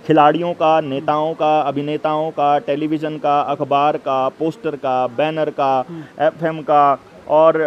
[SPEAKER 2] खिलाड़ियों का, नेताओं का, अभिनेताओं का, टेलीविजन का, अखबार का, पोस्टर का, बैनर का, एफएम का और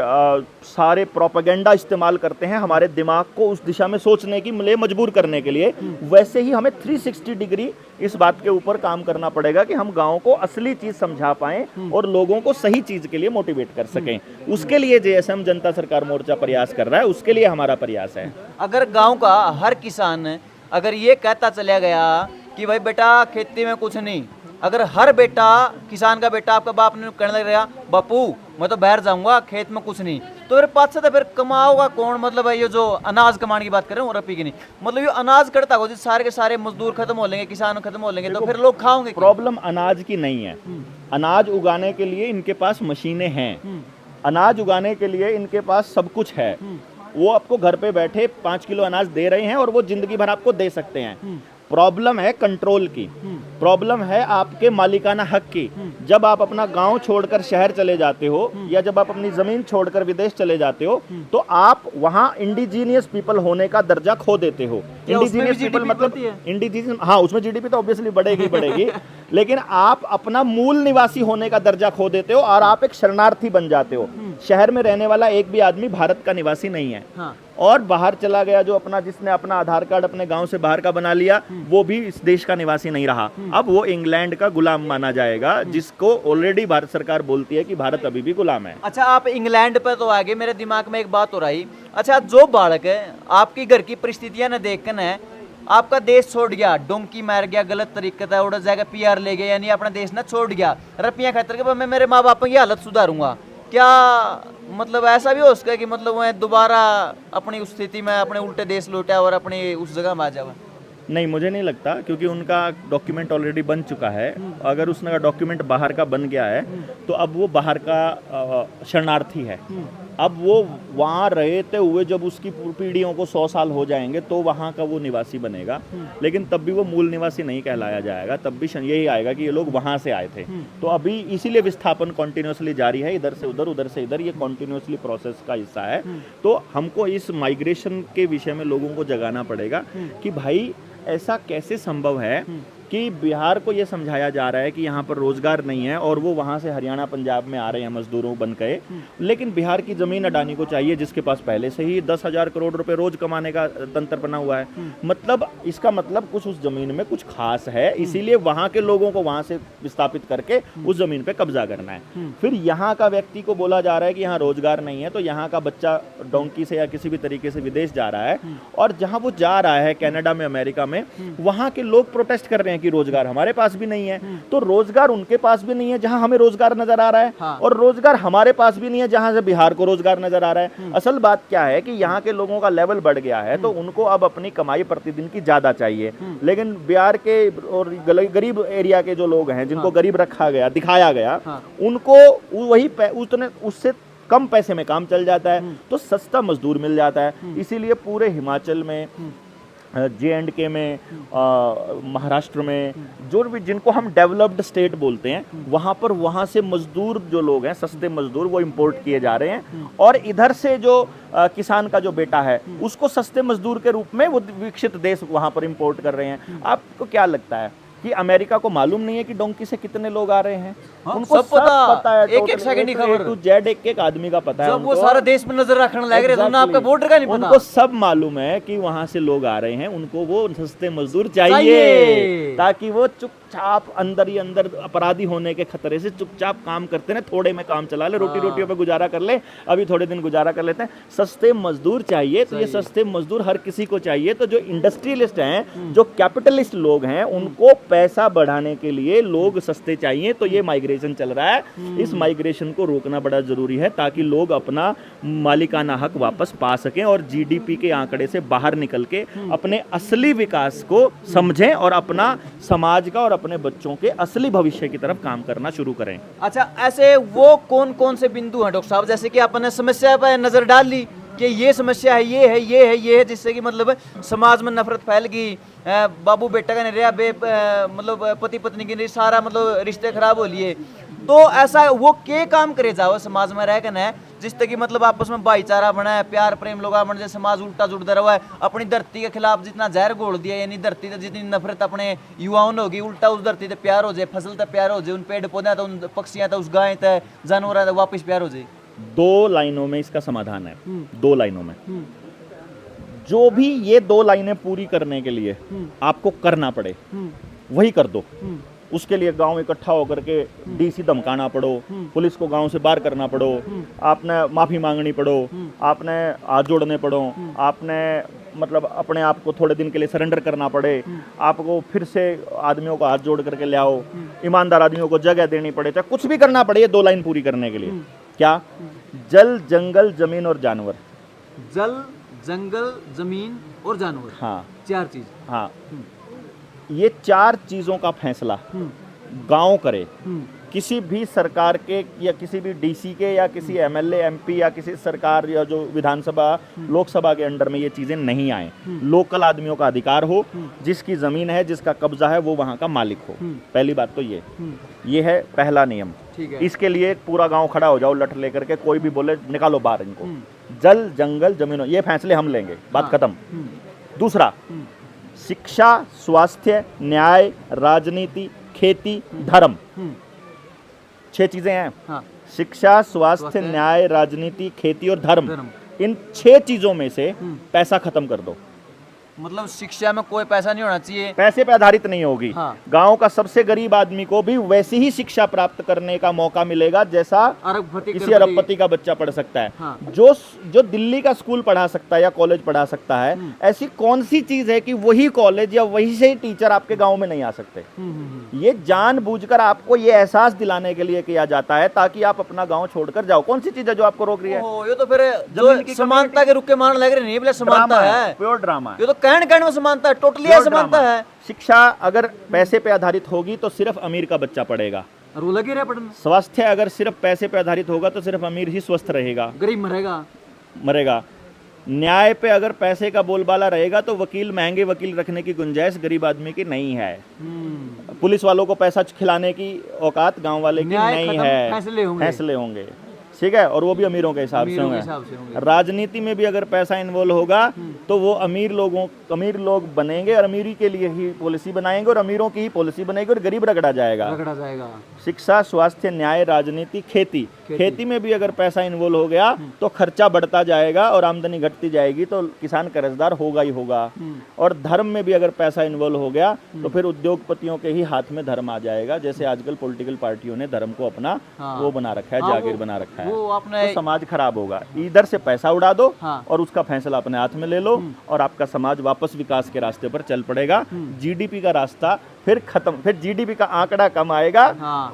[SPEAKER 2] सारे प्रोपेगेंडा इस्तेमाल करते हैं हमारे दिमाग को उस दिशा में सोचने की लिए मजबूर करने के लिए, वैसे ही हमें 360 डिग्री इस बात के ऊपर काम करना पड़ेगा कि हम गांव को असली चीज समझा पाएं और लोगों को सही चीज के लिए मोटिवेट कर सकें। उसके लिए जेएसएम जनता सरकार मोर्चा प्रयास कर रहा है, उसके लिए हमारा प्रयास है।
[SPEAKER 1] अगर गाँव का हर किसान अगर ये कहता चला गया कि भाई बेटा खेती में कुछ नहीं, अगर हर बेटा किसान का बेटा आपका बाप ने कहने लग रहा बापू मैं तो बाहर जाऊंगा खेत में कुछ नहीं, तो फिर पाँच से तो फिर कमाओगा कौन? मतलब ये जो अनाज कमाने की बात कर रहे हैं रपी की नहीं, मतलब ये अनाज कटता हो सारे के सारे मजदूर खत्म हो लेंगे, किसान खत्म हो लेंगे, तो फिर लोग खाओगे।
[SPEAKER 2] प्रॉब्लम अनाज की नहीं है, अनाज उगाने के लिए इनके पास मशीनें हैं, अनाज उगाने के लिए इनके पास सब कुछ है। वो आपको घर पे बैठे 5 किलो अनाज दे रहे हैं और वो जिंदगी भर आपको दे सकते हैं। प्रॉब्लम है कंट्रोल की, प्रॉब्लम है आपके मालिकाना हक की। जब आप अपना गांव छोड़कर शहर चले जाते हो या जब आप अपनी जमीन छोड़कर विदेश चले जाते हो, तो आप वहां इंडिजीनियस पीपल होने का दर्जा खो देते हो। इंडिजीनियस पीपल मतलब इंडिजीनियस, हाँ उसमें जीडीपी तो ऑब्वियसली बढ़ेगी लेकिन आप अपना मूल निवासी होने का दर्जा खो देते हो और आप एक शरणार्थी बन जाते हो। शहर में रहने वाला एक भी आदमी भारत का निवासी नहीं है। और बाहर चला गया जो जिसने अपना आधार कार्ड अपने गांव से बाहर का बना लिया, वो भी इस देश का निवासी नहीं रहा। अब वो इंग्लैंड का गुलाम माना जाएगा, जिसको ऑलरेडी भारत सरकार बोलती है कि भारत अभी भी गुलाम है।
[SPEAKER 1] अच्छा, आप इंग्लैंड पर तो आगे, मेरे दिमाग में एक बात हो रही। अच्छा, जो बालक है आपकी घर की परिस्थितियां न देखकर है आपका देश छोड़ गया, डोंकी मार गया, गलत तरीके से उड़ जाएगा, PR ले गया, यानी अपना देश ना छोड़ गया रुपया खातर के मैं मेरे माँ बाप की हालत सुधारूंगा, क्या मतलब ऐसा भी हो सके कि मतलब मैं दोबारा अपनी उस स्थिति में अपने उल्टे देश लौटा और अपनी उस जगह में आ जावा?
[SPEAKER 2] नहीं, मुझे नहीं लगता, क्योंकि उनका डॉक्यूमेंट ऑलरेडी बन चुका है। अगर उसका डॉक्यूमेंट बाहर का बन गया है तो अब वो बाहर का शरणार्थी है। अब वो वहाँ रहते हुए जब उसकी पीढ़ियों को 100 साल हो जाएंगे तो वहाँ का वो निवासी बनेगा, लेकिन तब भी वो मूल निवासी नहीं कहलाया जाएगा। तब भी यही आएगा कि ये लोग वहाँ से आए थे। तो अभी इसीलिए विस्थापन कॉन्टिन्यूसली जारी है, इधर से उधर, उधर से इधर, ये कॉन्टिन्यूसली प्रोसेस का हिस्सा है। तो हमको इस माइग्रेशन के विषय में लोगों को जगाना पड़ेगा कि भाई ऐसा कैसे संभव है कि बिहार को ये समझाया जा रहा है कि यहाँ पर रोजगार नहीं है और वो वहाँ से हरियाणा पंजाब में आ रहे हैं मजदूरों बन गए, लेकिन बिहार की जमीन अडानी को चाहिए जिसके पास पहले से ही 10,000 करोड़ रुपए रोज कमाने का तंत्र बना हुआ है। मतलब इसका मतलब कुछ उस जमीन में कुछ खास है, इसीलिए वहाँ के लोगों को वहाँ से विस्थापित करके उस जमीन पे कब्जा करना है। फिर यहाँ का व्यक्ति को बोला जा रहा है कि यहाँ रोजगार नहीं है, तो यहाँ का बच्चा डोंकी से या किसी भी तरीके से विदेश जा रहा है, और जहाँ वो जा रहा है कनाडा में, अमेरिका में, वहाँ के लोग प्रोटेस्ट कर रहे हैं कि रोजगार हमारे पास भी नहीं है। तो रोजगार उनके पास भी नहीं है जहां हमें रोजगार नजर आ रहा है, और रोजगार हमारे पास भी नहीं है जहां से बिहार को रोजगार नजर आ रहा है। असल बात क्या है कि यहाँ के लोगों का लेवल बढ़ गया है, तो उनको अब अपनी कमाई प्रतिदिन की ज्यादा चाहिए, लेकिन बिहार के और गरीब एरिया के जो लोग हैं, जिनको गरीब रखा गया, दिखाया गया, उनको वही उससे कम पैसे में काम चल जाता है, तो सस्ता मजदूर मिल जाता है। इसीलिए पूरे हिमाचल में, J&K में, महाराष्ट्र में, जो भी जिनको हम डेवलप्ड स्टेट बोलते हैं, वहाँ से मजदूर जो लोग हैं, सस्ते मजदूर, वो इंपोर्ट किए जा रहे हैं। और इधर से जो किसान का जो बेटा है उसको सस्ते मजदूर के रूप में वो विकसित देश वहाँ पर इंपोर्ट कर रहे हैं। आपको क्या लगता है कि अमेरिका को मालूम नहीं है कि डोंकी से कितने लोग आ रहे हैं?
[SPEAKER 1] हाँ,
[SPEAKER 2] उनको सब पता है,
[SPEAKER 1] एक सेकंड की खबर,
[SPEAKER 2] टू जेड एक आदमी का पता है।
[SPEAKER 1] जब वो सारा देश में नजर रखने लग रहे हैं, आपका बॉर्डर का नहीं पता।
[SPEAKER 2] उनको सब मालूम है कि वहां से लोग आ रहे हैं, उनको वो सस्ते मजदूर चाहिए ताकि वो चुपचाप अंदर ही अंदर अपराधी होने के खतरे से चुपचाप काम करते रहे, थोड़े में काम चला ले, रोटी रोटियों पे गुजारा कर ले, अभी थोड़े दिन गुजारा कर लेते हैं। सस्ते मजदूर चाहिए, तो ये सस्ते मजदूर हर किसी को चाहिए। तो जो इंडस्ट्रियलिस्ट हैं, जो कैपिटलिस्ट लोग हैं, उनको पैसा बढ़ाने के लिए लोग सस्ते चाहिए। तो ये माइग्रेशन चल रहा है। इस माइग्रेशन को रोकना बड़ा जरूरी है ताकि लोग अपना मालिकाना हक वापस पा सकें और जीडीपी के आंकड़े से बाहर निकल के अपने असली विकास को समझें और अपना समाज का और अपने बच्चों के असली भविष्य की तरफ काम करना शुरू करें।
[SPEAKER 1] अच्छा, ऐसे वो कौन कौन से बिंदु हैं डॉक्टर साहब, जैसे कि आपने समस्या पर नजर डाल ली कि ये समस्या है, ये है, ये है, ये है, जिससे कि मतलब समाज में नफरत फैल गई, बाबू बेटा का नहीं रहा, मतलब पति पत्नी की नहीं, सारा मतलब रिश्ते खराब हो लिए। तो ऐसा वो के काम करे जाओ समाज में रह कर, जिससे कि मतलब आपस में भाईचारा बना है, प्यार प्रेम लोग बन जाए, समाज उल्टा जुड़ता रहा है। अपनी धरती के खिलाफ जितना जहर घोल दिया, यानी धरती से जितनी नफरत अपने युवाओं ने होगी, उल्टा उस धरती से प्यार हो जाए, फसल तक प्यार हो जाए, उन पेड़ पौधे तो, उन पक्षियां तो, उस गाय तक, जानवर वापस प्यार हो जाए।
[SPEAKER 2] 2 लाइनों में इसका समाधान है। 2 लाइनों में जो भी ये 2 लाइनें पूरी करने के लिए आपको करना पड़े वही कर दो। उसके लिए गांव इकट्ठा होकर के डीसी धमकाना पड़ो, पुलिस को गांव से बाहर करना पड़ो, आपने माफी मांगनी पड़ो, आपने हाथ जोड़ने पड़ो, आपने मतलब अपने आप को थोड़े दिन के लिए सरेंडर करना पड़े, आपको फिर से आदमियों को हाथ जोड़ करके ले आओ, ईमानदार आदमियों को जगह देनी पड़े, चाहे कुछ भी करना पड़े ये 2 लाइन पूरी करने के लिए। क्या? जल, जंगल, जमीन और जानवर।
[SPEAKER 1] जल, जंगल, जमीन और जानवर।
[SPEAKER 2] हाँ,
[SPEAKER 1] 4 चीज।
[SPEAKER 2] हाँ, ये 4 चीजों का फैसला गांव करे। किसी भी सरकार के या किसी भी डीसी के या किसी एमएलए एमपी या किसी सरकार या जो विधानसभा लोकसभा के अंडर में ये चीजें नहीं आए। लोकल आदमियों का अधिकार हो, जिसकी जमीन है, जिसका कब्जा है, वो वहां का मालिक हो। पहली बात तो ये है पहला नियम। इसके लिए पूरा गांव खड़ा हो जाओ लठ लेकर के, कोई भी बोले निकालो बाहर इनको। जल, जंगल, जमीन, ये फैसले हम लेंगे, बात खत्म। दूसरा, शिक्षा, स्वास्थ्य, न्याय, राजनीति, खेती, धर्म। 6 चीजें हैं। हाँ। शिक्षा, स्वास्थ्य, न्याय, राजनीति, खेती और धर्म। इन 6 चीजों में से पैसा खत्म कर दो।
[SPEAKER 1] मतलब शिक्षा में कोई पैसा नहीं होना चाहिए,
[SPEAKER 2] पैसे पे आधारित नहीं होगी। हाँ। गांव का सबसे गरीब आदमी को भी वैसी ही शिक्षा प्राप्त करने का मौका मिलेगा जैसा किसी अरबपति का बच्चा पढ़ सकता है। हाँ। जो दिल्ली का स्कूल पढ़ा सकता है या कॉलेज पढ़ा सकता है, ऐसी कौन सी चीज है कि वही कॉलेज या वही से टीचर आपके गाँव में नहीं आ सकते? ये जानबूझकर आपको ये एहसास दिलाने के लिए किया जाता है ताकि आप अपना गाँव छोड़कर जाओ। कौन सी चीज है जो आपको रोक रही है?
[SPEAKER 1] ये तो फिर जो समानता के रुके मान लग रहे नहीं, समानता है,
[SPEAKER 2] प्योर ड्रामा है।
[SPEAKER 1] ये तो कहने में समानता है, टोटली समानता है।
[SPEAKER 2] शिक्षा अगर पैसे पे आधारित होगी तो सिर्फ अमीर का बच्चा पढ़ेगा,
[SPEAKER 1] वो लगे रहे पढ़ने।
[SPEAKER 2] स्वास्थ्य अगर सिर्फ पैसे पे आधारित होगा तो सिर्फ अमीर ही स्वस्थ रहेगा,
[SPEAKER 1] गरीब मरेगा।
[SPEAKER 2] न्याय पे अगर पैसे का बोलबाला रहेगा तो महंगे वकील रखने की गुंजाइश गरीब आदमी की नहीं है। पुलिस वालों को पैसा खिलाने की औकात गांव वाले की नहीं है। फैसले होंगे, ठीक है, और वो भी अमीरों के हिसाब से होंगे। राजनीति में भी अगर पैसा इन्वॉल्व होगा तो वो अमीर लोग बनेंगे और अमीरी के लिए ही पॉलिसी बनाएंगे और अमीरों की ही पॉलिसी बनेगी और गरीब रगड़ा जाएगा। शिक्षा, स्वास्थ्य, न्याय, राजनीति, खेती में भी अगर पैसा इन्वॉल्व हो गया तो खर्चा बढ़ता जाएगा और आमदनी घटती जाएगी, तो किसान कर्जदार होगा ही होगा। और धर्म में भी अगर पैसा इन्वॉल्व हो गया तो फिर उद्योगपतियों के ही हाथ में धर्म आ जाएगा, जैसे आजकल पॉलिटिकल पार्टियों ने धर्म को अपना वो बना रखा है, जागीर बना रखा है। तो समाज खराब होगा। इधर से पैसा उड़ा दो और उसका फैसला अपने हाथ में ले लो और आपका समाज वापस विकास के रास्ते पर चल पड़ेगा। जीडीपी का रास्ता फिर खत्म, फिर जीडीपी का आंकड़ा कम आएगा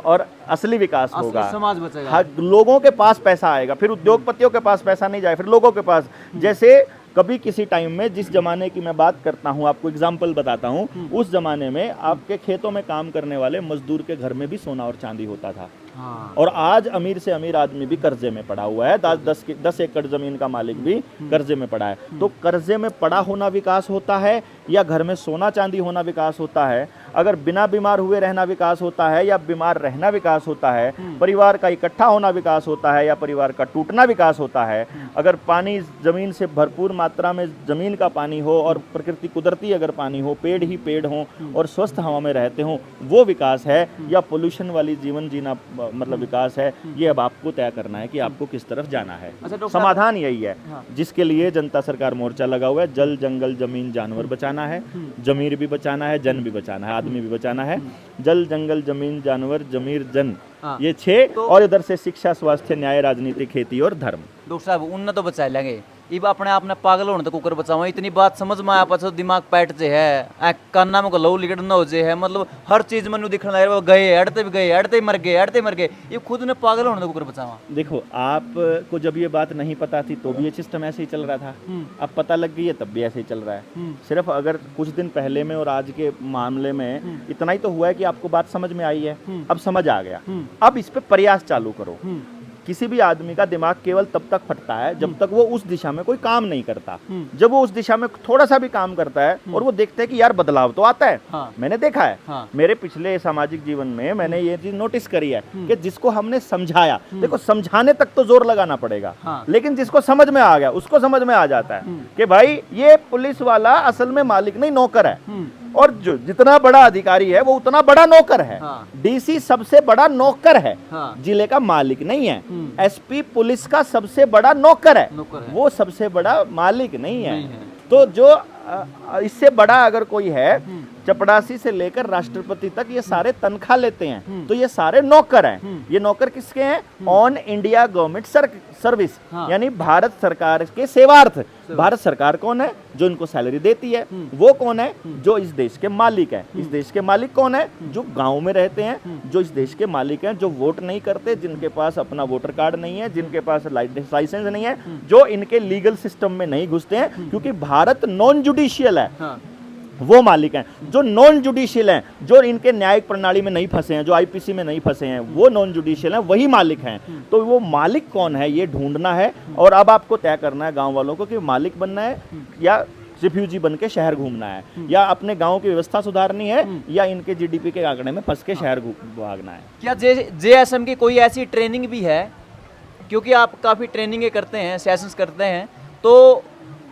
[SPEAKER 2] और असली विकास होगा,
[SPEAKER 1] समाज बचेगा,
[SPEAKER 2] लोगों के पास पैसा आएगा। फिर उद्योगपतियों के पास पैसा नहीं जाए, फिर लोगों के पास। जैसे कभी किसी टाइम में, जिस जमाने की मैं बात करता हूँ, आपको एग्जाम्पल बताता हूँ, उस जमाने में आपके खेतों में काम करने वाले मजदूर के घर में भी सोना और चांदी होता था।
[SPEAKER 1] हाँ।
[SPEAKER 2] और आज अमीर से अमीर आदमी भी कर्जे में पड़ा हुआ है, 10 एकड़ जमीन का मालिक भी कर्जे में पड़ा है। तो कर्जे में पड़ा होना विकास होता है या घर में सोना चांदी होना विकास होता है? अगर बिना बीमार हुए रहना विकास होता है या बीमार रहना विकास होता है? परिवार का इकट्ठा होना विकास होता है या परिवार का टूटना विकास होता है? अगर पानी जमीन से भरपूर मात्रा में जमीन का पानी हो और प्रकृति कुदरती अगर पानी हो, पेड़ ही पेड़ हो और स्वस्थ हवा में रहते हो, वो विकास है या पोल्यूशन वाली जीवन जीना मतलब विकास है? ये अब आपको तय करना है कि आपको किस तरफ जाना है। समाधान यही है जिसके लिए जनता सरकार मोर्चा लगा हुआ है। जल जंगल जमीन जानवर बचाना है, जमीर भी बचाना है, जन भी बचाना है, आदमी भी बचाना है। जल जंगल जमीन जानवर जमीर जन, ये 6 और इधर से शिक्षा स्वास्थ्य न्याय राजनीति खेती और धर्म।
[SPEAKER 1] डॉक्टर साहब उन तो बचा लेंगे, इब अपने आप ने पागल होने तक कुकर बचावा। इतनी बात समझ में आया पाछो दिमाग पैट जे है, काना में को लहू लिगड़ न हो जे है, मतलब हर चीज मनु दिखने लगे। वो गए अड़ते भी गए, अड़ते मर गए, अड़ते मर गए, ये खुद ने पागल होने तक कुकर बचावा।
[SPEAKER 2] देखो आपको जब ये बात नहीं पता थी तो भी ये सिस्टम ऐसे ही चल रहा था, अब पता लग गई है तब भी ऐसे ही चल रहा है। सिर्फ अगर कुछ दिन पहले में और आज के मामले में इतना ही तो हुआ है कि आपको बात समझ में आई है, अब समझ आ गया। अब इस पे प्रयास चालू करो। किसी भी आदमी का दिमाग केवल तब तक फटता है जब तक वो उस दिशा में कोई काम नहीं करता। जब वो उस दिशा में थोड़ा सा भी काम करता है और वो देखते हैं कि यार बदलाव तो आता है।
[SPEAKER 1] हाँ।
[SPEAKER 2] मैंने देखा है,
[SPEAKER 1] हाँ।
[SPEAKER 2] मेरे पिछले सामाजिक जीवन में मैंने ये चीज नोटिस करी है कि जिसको हमने समझाया, देखो समझाने तक तो जोर लगाना पड़ेगा,
[SPEAKER 1] हाँ।
[SPEAKER 2] लेकिन जिसको समझ में आ गया उसको समझ में आ जाता है कि भाई ये पुलिस वाला असल में मालिक नहीं नौकर है, और जो जितना बड़ा अधिकारी है वो उतना बड़ा नौकर है।
[SPEAKER 1] हाँ।
[SPEAKER 2] डीसी सबसे बड़ा नौकर है,
[SPEAKER 1] हाँ।
[SPEAKER 2] जिले का मालिक नहीं है। एसपी पुलिस का सबसे बड़ा नौकर है, वो सबसे बड़ा मालिक नहीं है। तो जो इससे बड़ा अगर कोई है, चपड़ासी से लेकर राष्ट्रपति तक ये सारे तनख्वाह लेते हैं, तो ये सारे नौकर हैं। ये नौकर किसके हैं? ऑन इंडिया गवर्नमेंट सर्विस, यानी भारत सरकार के सेवार्थ। भारत सरकार कौन है? जो इनको सैलरी देती है। वो कौन है? जो इस देश के मालिक है। इस देश के मालिक कौन है? जो गांव में रहते हैं, जो इस देश के मालिक हैं, जो वोट नहीं करते, जिनके पास अपना वोटर कार्ड नहीं है, जिनके पास लाइसेंस नहीं है, जो इनके लीगल सिस्टम में नहीं घुसते हैं, क्योंकि भारत नॉन जुडिशियल है। हाँ। वो मालिक हैं। जो नॉन जुडिशियल हैं, जो इनके न्यायिक प्रणाली में नहीं फंसे हैं, जो आईपीसी में नहीं फंसे हैं, वो नॉन जुडिशियल हैं, वही मालिक हैं। तो वो मालिक कौन है ये ढूंढना है, और अब आपको तय करना है गांव वालों को कि मालिक बनना है या रिफ्यूजी बन के शहर घूमना है, या अपने गांव की व्यवस्था सुधारनी है, या इनके जीडीपी के आंकड़े में फंस के शहर भागना है।
[SPEAKER 1] क्या जेएसएम की कोई ऐसी ट्रेनिंग भी है? क्योंकि आप काफ़ी ट्रेनिंगें करते हैं, सेशंस करते हैं, तो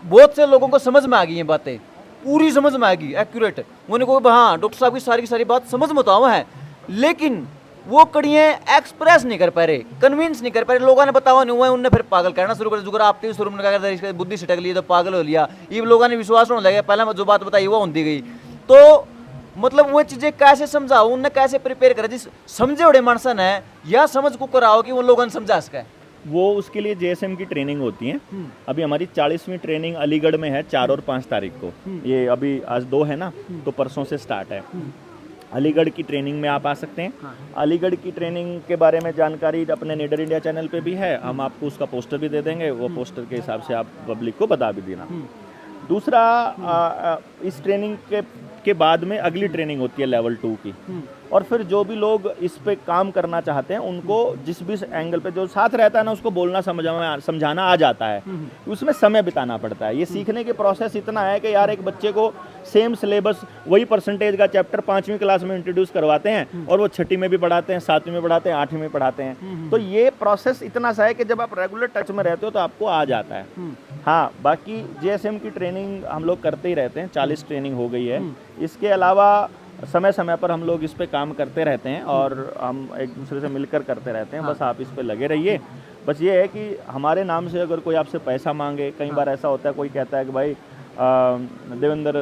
[SPEAKER 1] बहुत से लोगों को समझ में आ गई हैं बातें, पूरी समझ में आ गई, एक्यूरेट। उन्होंने कहा हाँ डॉक्टर साहब की सारी बात समझ में तो आवा है, लेकिन वो कड़ियाँ एक्सप्रेस नहीं कर पा रहे, कन्विंस नहीं कर पा रहे। लोगों ने बतावा नहीं हुआ, उनने फिर पागल कहना शुरू कर दिया। जुगर आप शुरू में कहा बुद्धि छिटक ली तो पागल हो लिया, ये लोगों ने विश्वास होने लगा। पहले मैं जो बात बताई वो होती गई। तो मतलब वो चीज़ें कैसे समझाओ, उनने कैसे प्रिपेयर करा जिस समझे बड़े मानसन है, या समझ को कराओ कि उन लोगों ने समझा सके।
[SPEAKER 2] वो उसके लिए जेएसएम की ट्रेनिंग होती है। अभी हमारी 40वीं ट्रेनिंग अलीगढ़ में है 4 और 5 तारीख को। ये अभी आज 2 है ना, तो परसों से स्टार्ट है। अलीगढ़ की ट्रेनिंग में आप आ सकते हैं। हाँ। अलीगढ़ की ट्रेनिंग के बारे में जानकारी अपने नीडर इंडिया चैनल पे भी है, हम आपको उसका पोस्टर भी दे देंगे। वो पोस्टर के हिसाब से आप पब्लिक को बता भी देना। दूसरा, इस ट्रेनिंग के बाद में अगली ट्रेनिंग होती है लेवल 2 की, और फिर जो भी लोग इस पे काम करना चाहते हैं उनको जिस भी एंगल पे जो साथ रहता है ना, उसको बोलना समझाना आ जाता है। उसमें समय बिताना पड़ता है। ये सीखने के प्रोसेस इतना है कि यार एक बच्चे को सेम सिलेबस, वही परसेंटेज का चैप्टर 5वीं क्लास में इंट्रोड्यूस करवाते हैं, और वो 6ठी में भी पढ़ाते हैं, 7वीं में पढ़ाते हैं, 8वीं में पढ़ाते हैं। तो ये प्रोसेस इतना सा है कि जब आप रेगुलर टच में रहते हो तो आपको आ जाता है। हाँ, बाकी जेएसएम की ट्रेनिंग हम लोग करते ही रहते हैं। 40 ट्रेनिंग हो गई है। इसके अलावा समय समय पर हम लोग इस पे काम करते रहते हैं, और हम एक दूसरे से मिलकर करते रहते हैं। बस आप इस पे लगे रहिए। बस ये है कि हमारे नाम से अगर कोई आपसे पैसा मांगे, कई बार ऐसा होता है, कोई कहता है कि भाई देवेंद्र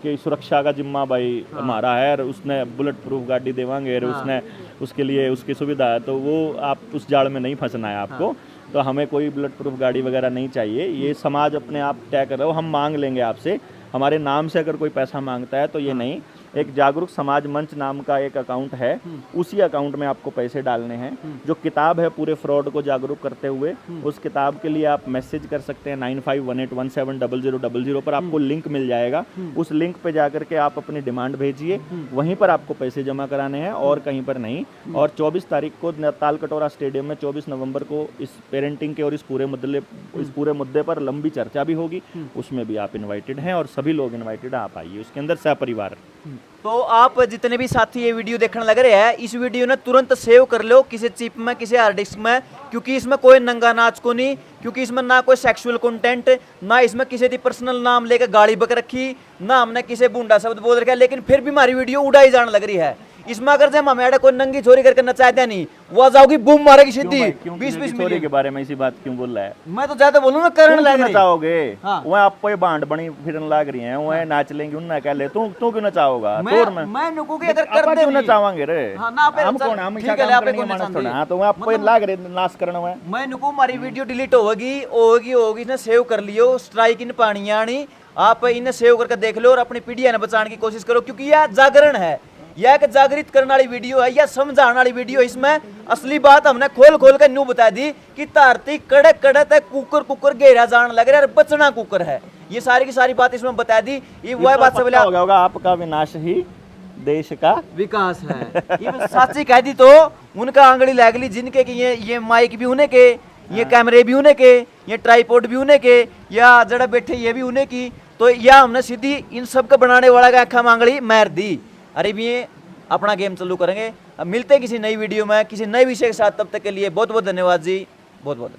[SPEAKER 2] की सुरक्षा का जिम्मा भाई हमारा है, और उसने बुलेट प्रूफ गाड़ी देवांगे, उसने उसके लिए उसकी सुविधा है, तो वो आप उस जाड़ में नहीं फंसना है आपको। तो हमें कोई बुलेट प्रूफ गाड़ी वगैरह नहीं चाहिए, ये समाज अपने आप तय कर रहा हो। हम मांग लेंगे आपसे, हमारे नाम से अगर कोई पैसा मांगता है तो ये नहीं। एक जागरूक समाज मंच नाम का एक अकाउंट है, उसी अकाउंट में आपको पैसे डालने हैं। जो किताब है पूरे फ्रॉड को जागरूक करते हुए, उस किताब के लिए आप मैसेज कर सकते हैं 9518170000 पर, आपको लिंक मिल जाएगा। उस लिंक पे जाकर के आप अपनी डिमांड भेजिए, वहीं पर आपको पैसे जमा कराने हैं और कहीं पर नहीं। और 24 तारीख को तालकटोरा स्टेडियम में 24 नवंबर को इस पेरेंटिंग के और इस पूरे मुद्दे पर लंबी चर्चा भी होगी, उसमें भी आप इनवाइटेड हैं और सभी लोग इनवाइटेड, आप आइए उसके अंदर सपरिवार।
[SPEAKER 1] तो आप जितने भी साथी ये वीडियो देखने लग रहे हैं, इस वीडियो ने तुरंत सेव कर लो किसी चिप में, किसी हार्ड डिस्क में, क्योंकि इसमें कोई नंगा नाच को नहीं, क्योंकि इसमें ना कोई सेक्सुअल कंटेंट, ना इसमें किसी की पर्सनल नाम लेकर गाड़ी बक रखी, ना हमने किसी बूंडा शब्द बोल रखा है, लेकिन फिर भी हमारी वीडियो उड़ाई जाने लग रही है। इसमें अगर जब हमें कोई नंगी छोरी करके नचाया दिया नहीं, वो आ जाओगी बूम मारेगी सीधी 20-20
[SPEAKER 2] छोरी के बारे में इसी बात क्यों बोल रहा है?
[SPEAKER 1] मैं तो ज्यादा बोलूँ ना, करण लग रही
[SPEAKER 2] नचाओगे।
[SPEAKER 1] हाँ।
[SPEAKER 2] वो आपको ये बांड बनी फिरन लाग रही है, वो नाच लेंगे उन्ना कह ले, तू क्यों नचाओगा?
[SPEAKER 1] मैं नुकूंगी अगर कर दे
[SPEAKER 2] क्यों नचावांगे रे?
[SPEAKER 1] हां ना पे
[SPEAKER 2] हम कौन, हम
[SPEAKER 1] ठीक है,
[SPEAKER 2] काम
[SPEAKER 1] आप
[SPEAKER 2] करने
[SPEAKER 1] को
[SPEAKER 2] मानस थोड़ा। हां तो वो आपको लाग रहे नाश करना है।
[SPEAKER 1] मैं नुकू हमारी वीडियो डिलीट होगी, इसने सेव कर लियो, स्ट्राइक इन पानी आनी, आप इन्हें सेव करके देख लो और अपनी पीढ़ी ने बचाने की कोशिश करो, क्योंकि यह जागरण है, यह एक जागृत करने वाली वीडियो है, यह समझाने वाली वीडियो। इसमें असली बात हमने खोल के न्यू बता दी कि धरती कड़क कड़क कुकर घेरा जान लग रहा है, बचना कुकर है, ये सारी की सारी बात इसमें बता दी। ये वह बात से बोला
[SPEAKER 2] होगा आपका विनाश ही देश का विकास
[SPEAKER 1] है। ये साची कह दी तो उनका आंगड़ी लग ली, जिनके की ये माइक भी उन्हें के, ये कैमरे भी उन्हें के, ये ट्राइपॉड भी उन्हें के, या जड़ा बैठे ये भी उन्हें की, तो या हमने सीधी इन सब का बनाने वाला का आंखा मांगड़ी मार दी। अरे भी ये अपना गेम चालू करेंगे। अब मिलते हैं किसी नई वीडियो में किसी नए विषय के साथ, तब तक के लिए बहुत बहुत धन्यवाद जी, बहुत बहुत।